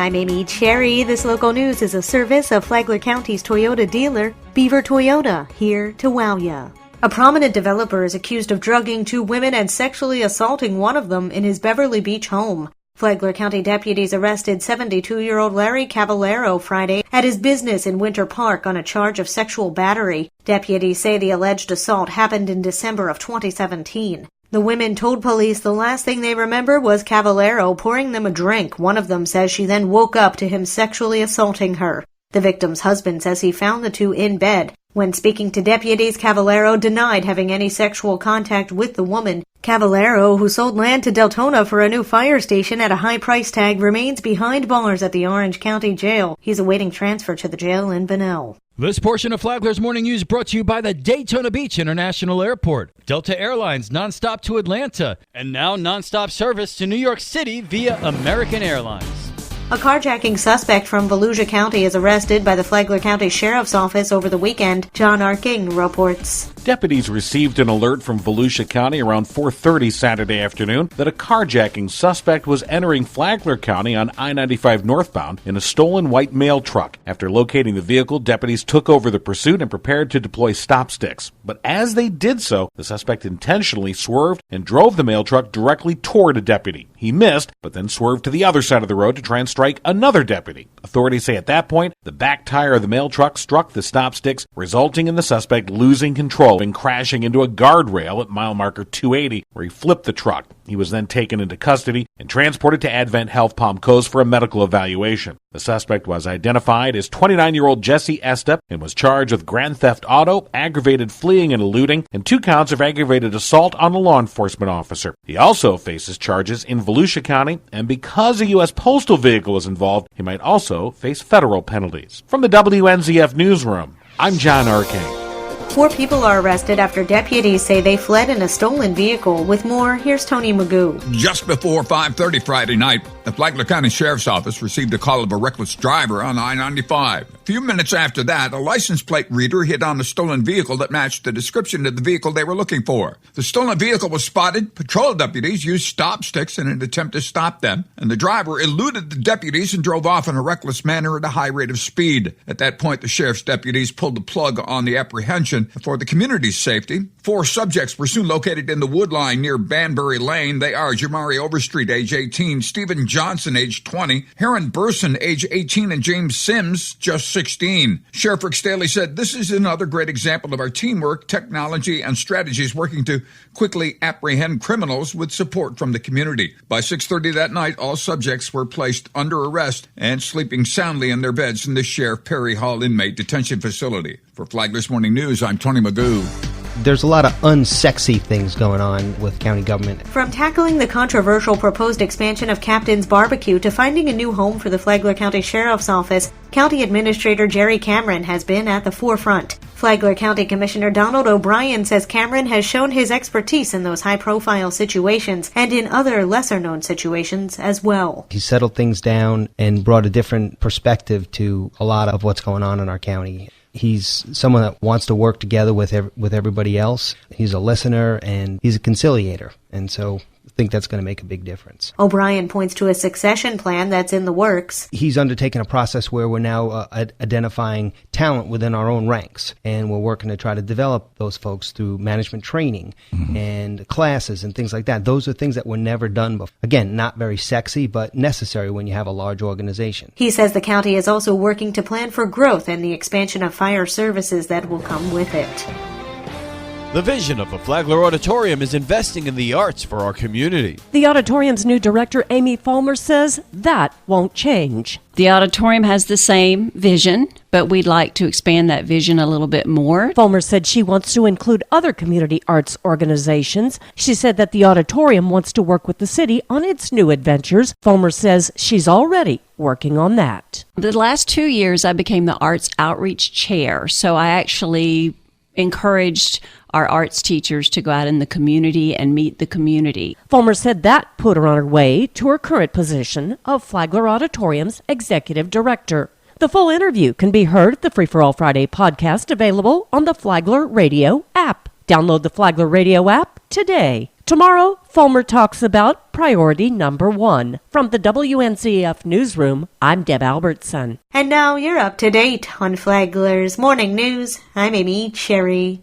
I'm Amy Cherry. This local news is a service of Flagler County's Toyota dealer, Beaver Toyota, here to wow ya. A prominent developer is accused of drugging 2 women and sexually assaulting one of them in his Beverly Beach home. Flagler County deputies arrested 72-year-old Larry Cavallero Friday at his business in Winter Park on a charge of sexual battery. Deputies say the alleged assault happened in December of 2017. The women told police the last thing they remember was Cavallero pouring them a drink. One of them says she then woke up to him sexually assaulting her. The victim's husband says he found the 2 in bed. When speaking to deputies, Cavallero denied having any sexual contact with the woman. Cavallero, who sold land to Deltona for a new fire station at a high price tag, remains behind bars at the Orange County Jail. He's awaiting transfer to the jail in Bunnell. This portion of Flagler's Morning News brought to you by the Daytona Beach International Airport, Delta Airlines nonstop to Atlanta, and now nonstop service to New York City via American Airlines. A carjacking suspect from Volusia County is arrested by the Flagler County Sheriff's Office over the weekend. John R. King reports. Deputies received an alert from Volusia County around 4:30 Saturday afternoon that a carjacking suspect was entering Flagler County on I-95 northbound in a stolen white mail truck. After locating the vehicle, deputies took over the pursuit and prepared to deploy stop sticks. But as they did so, the suspect intentionally swerved and drove the mail truck directly toward a deputy. He missed, but then swerved to the other side of the road to try and strike another deputy. Authorities say at that point, the back tire of the mail truck struck the stop sticks, resulting in the suspect losing control and crashing into a guardrail at mile marker 280, where he flipped the truck. He was then taken into custody and transported to Advent Health Palm Coast for a medical evaluation. The suspect was identified as 29-year-old Jesse Estep and was charged with grand theft auto, aggravated fleeing and eluding, and 2 counts of aggravated assault on a law enforcement officer. He also faces charges in Volusia County, and because a U.S. postal vehicle is involved, he might also face federal penalties. From the WNZF Newsroom, I'm John R. King. 4 people are arrested after deputies say they fled in a stolen vehicle. With more, here's Tony Magoo. Just before 5:30 Friday night, the Flagler County Sheriff's Office received a call of a reckless driver on I-95. A few minutes after that, a license plate reader hit on a stolen vehicle that matched the description of the vehicle they were looking for. The stolen vehicle was spotted. Patrol deputies used stop sticks in an attempt to stop them, and the driver eluded the deputies and drove off in a reckless manner at a high rate of speed. At that point, the sheriff's deputies pulled the plug on the apprehension. For the community's safety, 4 subjects were soon located in the wood line near Banbury Lane. They are Jamari Overstreet, age 18, Stephen Johnson, age 20, Heron Burson, age 18, and James Sims, just 16. Sheriff Rick Staley said, "This is another great example of our teamwork, technology, and strategies working to quickly apprehend criminals with support from the community." By 6:30 that night, all subjects were placed under arrest and sleeping soundly in their beds in the Sheriff Perry Hall inmate detention facility. For Flagler's Morning News, I'm Tony Magoo. There's a lot of unsexy things going on with county government. From tackling the controversial proposed expansion of Captain's Barbecue to finding a new home for the Flagler County Sheriff's Office, County Administrator Jerry Cameron has been at the forefront. Flagler County Commissioner Donald O'Brien says Cameron has shown his expertise in those high-profile situations and in other lesser-known situations as well. He settled things down and brought a different perspective to a lot of what's going on in our county. He's someone that wants to work together with everybody else. He's a listener and he's a conciliator. And so I think that's going to make a big difference. O'Brien points to a succession plan that's in the works. He's undertaken a process where we're now identifying talent within our own ranks. And we're working to try to develop those folks through management training and classes and things like that. Those are things that were never done before. Again, not very sexy, but necessary when you have a large organization. He says the county is also working to plan for growth and the expansion of fire services that will come with it. The vision of the Flagler Auditorium is investing in the arts for our community. The Auditorium's new director, Amy Fulmer, says that won't change. The Auditorium has the same vision, but we'd like to expand that vision a little bit more. Fulmer said she wants to include other community arts organizations. She said that the Auditorium wants to work with the city on its new adventures. Fulmer says she's already working on that. The last 2 years, I became the Arts Outreach Chair, so I actually encouraged our arts teachers to go out in the community and meet the community. Fulmer said that put her on her way to her current position of Flagler Auditorium's executive director. The full interview can be heard at the Free for All Friday podcast, available on the Flagler Radio app. Download the Flagler Radio app today. Tomorrow, Fulmer talks about priority number 1. From the WNCF Newsroom, I'm Deb Albertson. And now you're up to date on Flagler's Morning News. I'm Amy Cherry.